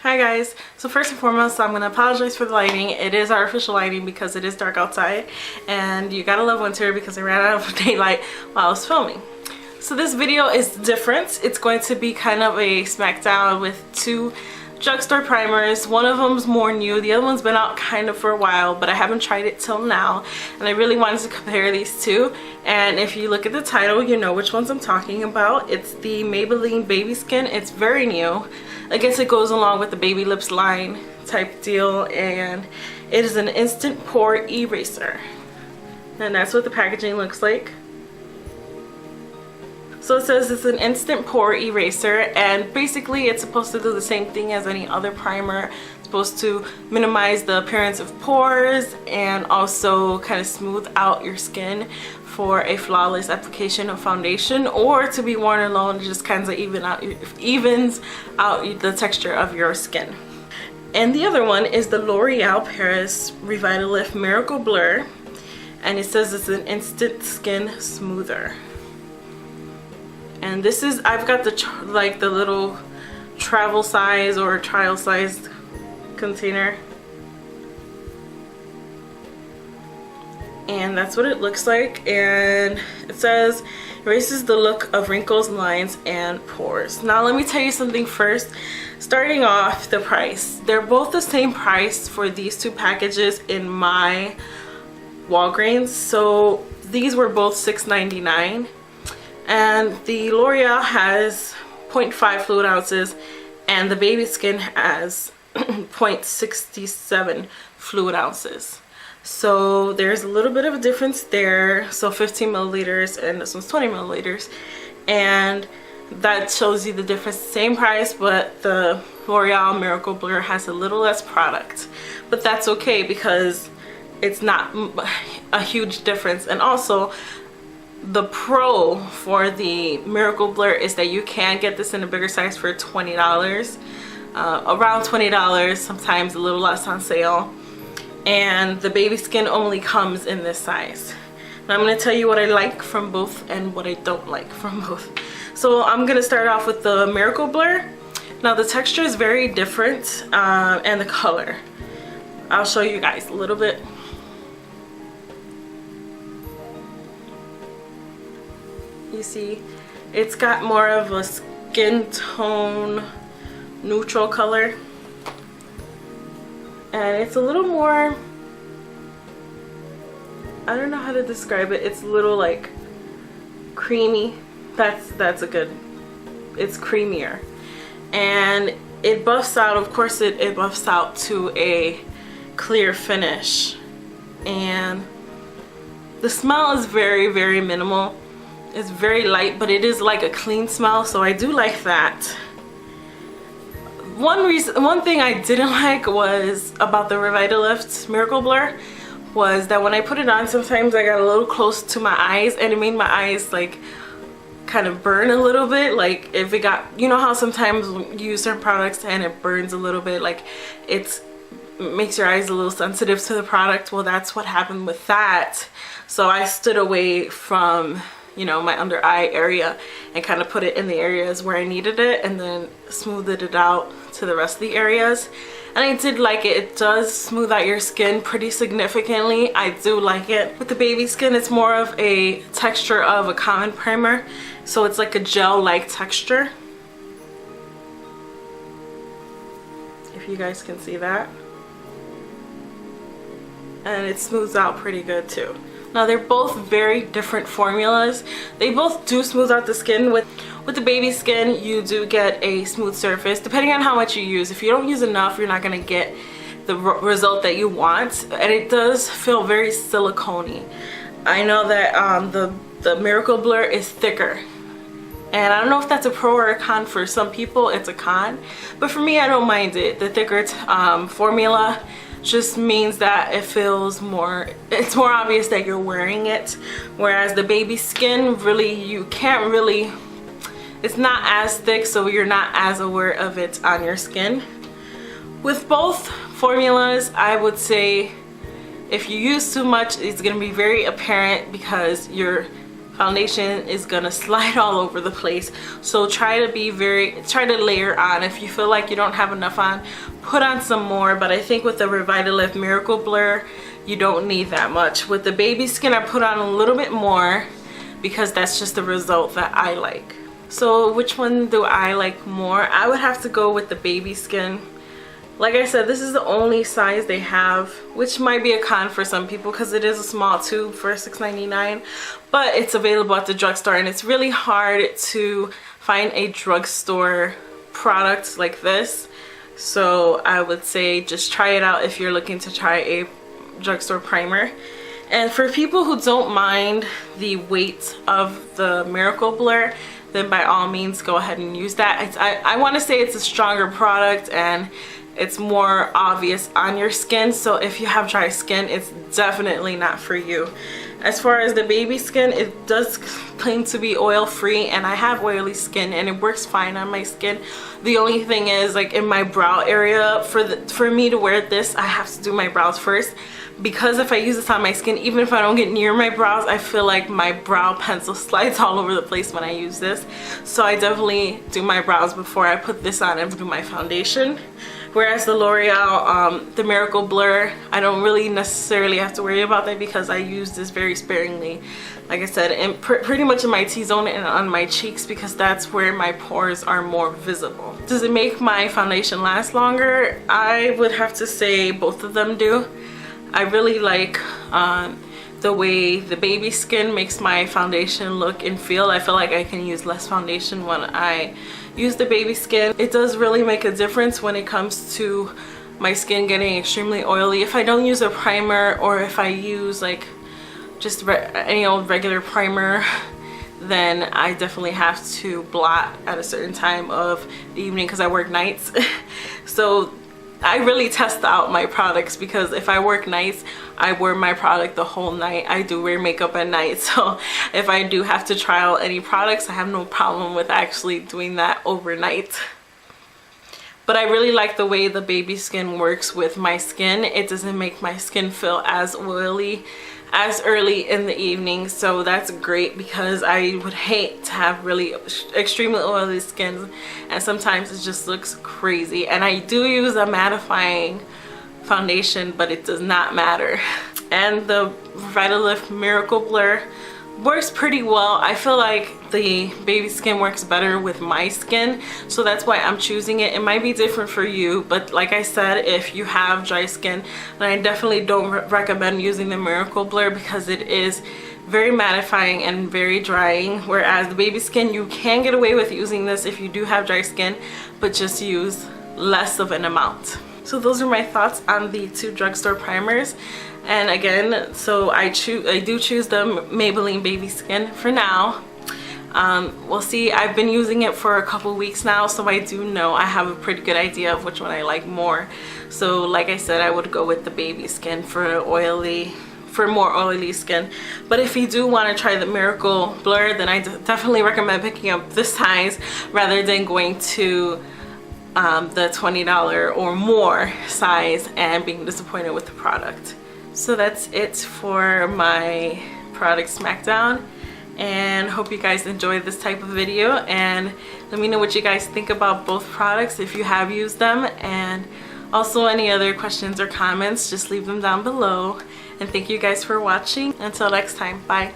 Hi guys, so first and foremost I'm going to apologize for the lighting. It is artificial lighting because it is dark outside and you gotta love winter because I ran out of daylight while I was filming. So this video is different. It's going to be kind of a smackdown with two drugstore primers. One of them's more new, the other one's been out kind of for a while, but I haven't tried it till now and I really wanted to compare these two. And if you look at the title, you know which ones I'm talking about. It's the Maybelline Baby Skin. It's very new. I guess it goes along with the Baby Lips line type deal, and it is an instant pore eraser. And that's what the packaging looks like. So it says it's an instant pore eraser, and basically it's supposed to do the same thing as any other primer. It's supposed to minimize the appearance of pores and also kind of smooth out your skin for a flawless application of foundation, or to be worn alone. It just kind of evens out the texture of your skin. And the other one is the L'Oreal Paris Revitalift Miracle Blur, and it says it's an instant skin smoother. And this is, I've got the little travel size or trial sized container, and that's what it looks like. And it says erases the look of wrinkles, lines, and pores. Now let me tell you something first. Starting off, the price. They're both the same price for these two packages in my Walgreens. So these were both $6.99. And the L'Oreal has 0.5 fluid ounces and the Baby Skin has 0.67 fluid ounces. So there's a little bit of a difference there. So 15 milliliters and this one's 20 milliliters. And that shows you the difference. Same price, but the L'Oreal Miracle Blur has a little less product. But that's okay because it's not a huge difference. And also, the pro for the Miracle Blur is that you can get this in a bigger size for $20, around $20, sometimes a little less on sale. And the Baby Skin only comes in this size. Now I'm going to tell you what I like from both and what I don't like from both. So I'm going to start off with the Miracle Blur. Now the texture is very different, and the color. I'll show you guys a little bit. You see, it's got more of a skin tone neutral color, and it's a little more, I don't know how to describe it. It's a little like creamy. That's a good, it's creamier, and it buffs out. Of course it buffs out to a clear finish, and the smell is very, very minimal. It's very light, but it is like a clean smell, so I do like that. One thing I didn't like was about the Revitalift Miracle Blur was that when I put it on, sometimes I got a little close to my eyes and it made my eyes like kind of burn a little bit. Like if it got, you know how sometimes you use certain products and it burns a little bit, like it makes your eyes a little sensitive to the product. Well, that's what happened with that. So I stood away from, you know, my under eye area and kind of put it in the areas where I needed it and then smoothed it out to the rest of the areas. And I did like it. It does smooth out your skin pretty significantly. I do like it. With the Baby Skin, it's more of a texture of a common primer, so it's like a gel-like texture, if you guys can see that. And it smooths out pretty good too. Now they're both very different formulas. They both do smooth out the skin. With the Baby Skin, you do get a smooth surface depending on how much you use. If you don't use enough, you're not going to get the result that you want, and it does feel very silicone-y. I know that the Miracle Blur is thicker, and I don't know if that's a pro or a con. For some people it's a con, but for me I don't mind it. The thicker formula just means that it feels more, it's more obvious that you're wearing it, whereas the Baby Skin, really, you can't really, it's not as thick, so you're not as aware of it on your skin. With both formulas, I would say if you use too much, it's going to be very apparent because your foundation is gonna slide all over the place. So try to layer on. If you feel like you don't have enough on, put on some more, but I think with the Revitalift Miracle Blur, you don't need that much. With the baby skin, I put on a little bit more because that's just the result that I like. So which one do I like more? I would have to go with the baby skin. Like I said, this is the only size they have, which might be a con for some people because it is a small tube for $6.99, but it's available at the drugstore, and it's really hard to find a drugstore product like this. So I would say just try it out if you're looking to try a drugstore primer. And for people who don't mind the weight of the Miracle Blur, then by all means go ahead and use that. I want to say it's a stronger product and it's more obvious on your skin, so if you have dry skin, it's definitely not for you. As far as the baby skin, it does claim to be oil free, and I have oily skin and it works fine on my skin. The only thing is, like in my brow area, for me to wear this, I have to do my brows first, because if I use this on my skin, even if I don't get near my brows, I feel like my brow pencil slides all over the place when I use this. So I definitely do my brows before I put this on and do my foundation. Whereas the L'Oreal, the Miracle Blur, I don't really necessarily have to worry about that because I use this very sparingly. Like I said, and pretty much in my T-zone and on my cheeks, because that's where my pores are more visible. Does it make my foundation last longer? I would have to say both of them do. I really like the way the baby skin makes my foundation look and feel. I feel like I can use less foundation when I use the baby skin. It does really make a difference when it comes to my skin getting extremely oily. If I don't use a primer, or if I use like just any old regular primer, then I definitely have to blot at a certain time of the evening because I work nights. So I really test out my products, because if I work nights, I wear my product the whole night. I do wear makeup at night, so if I do have to try out any products, I have no problem with actually doing that overnight. But I really like the way the baby skin works with my skin. It doesn't make my skin feel as oily as early in the evening, so that's great, because I would hate to have really extremely oily skin and sometimes it just looks crazy. And I do use a mattifying foundation, but it does not matter. And the Revitalift Miracle Blur works pretty well. I feel like the baby skin works better with my skin, so that's why I'm choosing it. It might be different for you, but like I said, if you have dry skin, then I definitely don't recommend using the Miracle Blur, because it is very mattifying and very drying. Whereas the baby skin, you can get away with using this if you do have dry skin, but just use less of an amount. So those are my thoughts on the two drugstore primers. And again, so I do choose the Maybelline Baby Skin for now. We'll see. I've been using it for a couple weeks now, so I do know I have a pretty good idea of which one I like more. So like I said, I would go with the baby skin for more oily skin. But if you do want to try the Miracle Blur, then I definitely recommend picking up this size rather than going to the $20 or more size and being disappointed with the product. So that's it for my product Smackdown, and hope you guys enjoyed this type of video, and let me know what you guys think about both products if you have used them, and also any other questions or comments, just leave them down below. And thank you guys for watching. Until next time, bye.